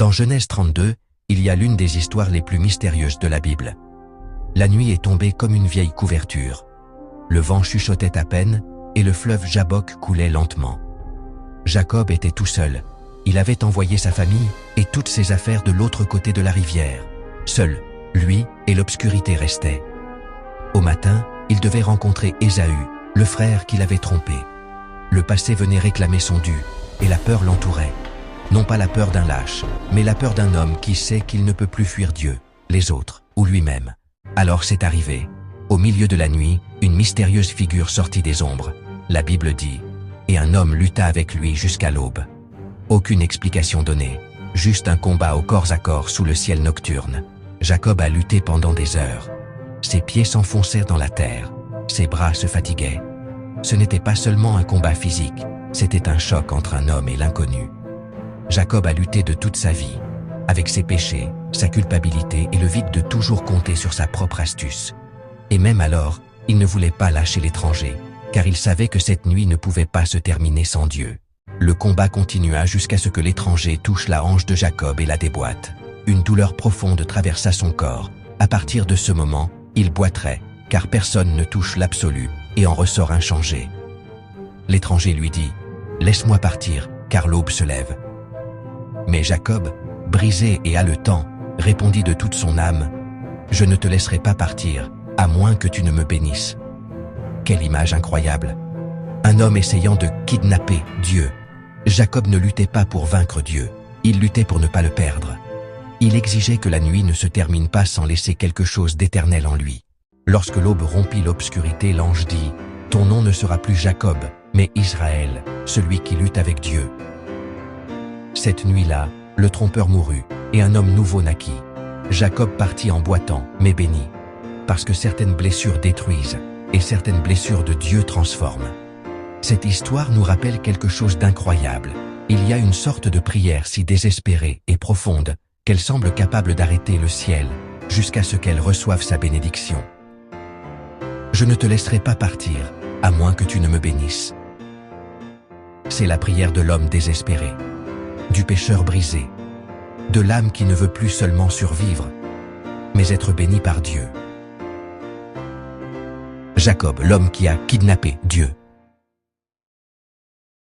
Dans Genèse 32, il y a l'une des histoires les plus mystérieuses de la Bible. La nuit est tombée comme une vieille couverture. Le vent chuchotait à peine et le fleuve Jabbok coulait lentement. Jacob était tout seul. Il avait envoyé sa famille et toutes ses affaires de l'autre côté de la rivière. Seul, lui et l'obscurité restaient. Au matin, il devait rencontrer Ésaü, le frère qui l'avait trompé. Le passé venait réclamer son dû et la peur l'entourait. Non pas la peur d'un lâche, mais la peur d'un homme qui sait qu'il ne peut plus fuir Dieu, les autres ou lui-même. Alors c'est arrivé. Au milieu de la nuit, une mystérieuse figure sortit des ombres. La Bible dit « Et un homme lutta avec lui jusqu'à l'aube ». Aucune explication donnée, juste un combat au corps à corps sous le ciel nocturne. Jacob a lutté pendant des heures. Ses pieds s'enfoncèrent dans la terre, ses bras se fatiguaient. Ce n'était pas seulement un combat physique, c'était un choc entre un homme et l'inconnu. Jacob a lutté de toute sa vie, avec ses péchés, sa culpabilité et le vide de toujours compter sur sa propre astuce. Et même alors, il ne voulait pas lâcher l'étranger, car il savait que cette nuit ne pouvait pas se terminer sans Dieu. Le combat continua jusqu'à ce que l'étranger touche la hanche de Jacob et la déboîte. Une douleur profonde traversa son corps. À partir de ce moment, il boiterait, car personne ne touche l'absolu et en ressort inchangé. L'étranger lui dit « Laisse-moi partir, car l'aube se lève. » Mais Jacob, brisé et haletant, répondit de toute son âme « Je ne te laisserai pas partir, à moins que tu ne me bénisses. » Quelle image incroyable! Un homme essayant de kidnapper Dieu. Jacob ne luttait pas pour vaincre Dieu, il luttait pour ne pas le perdre. Il exigeait que la nuit ne se termine pas sans laisser quelque chose d'éternel en lui. Lorsque l'aube rompit l'obscurité, l'ange dit « Ton nom ne sera plus Jacob, mais Israël, celui qui lutte avec Dieu. » Cette nuit-là, le trompeur mourut, et un homme nouveau naquit. Jacob partit en boitant, mais béni, parce que certaines blessures détruisent, et certaines blessures de Dieu transforment. Cette histoire nous rappelle quelque chose d'incroyable. Il y a une sorte de prière si désespérée et profonde qu'elle semble capable d'arrêter le ciel jusqu'à ce qu'elle reçoive sa bénédiction. Je ne te laisserai pas partir, à moins que tu ne me bénisses. C'est la prière de l'homme désespéré, du pécheur brisé, de l'âme qui ne veut plus seulement survivre, mais être béni par Dieu. Jacob, l'homme qui a kidnappé Dieu.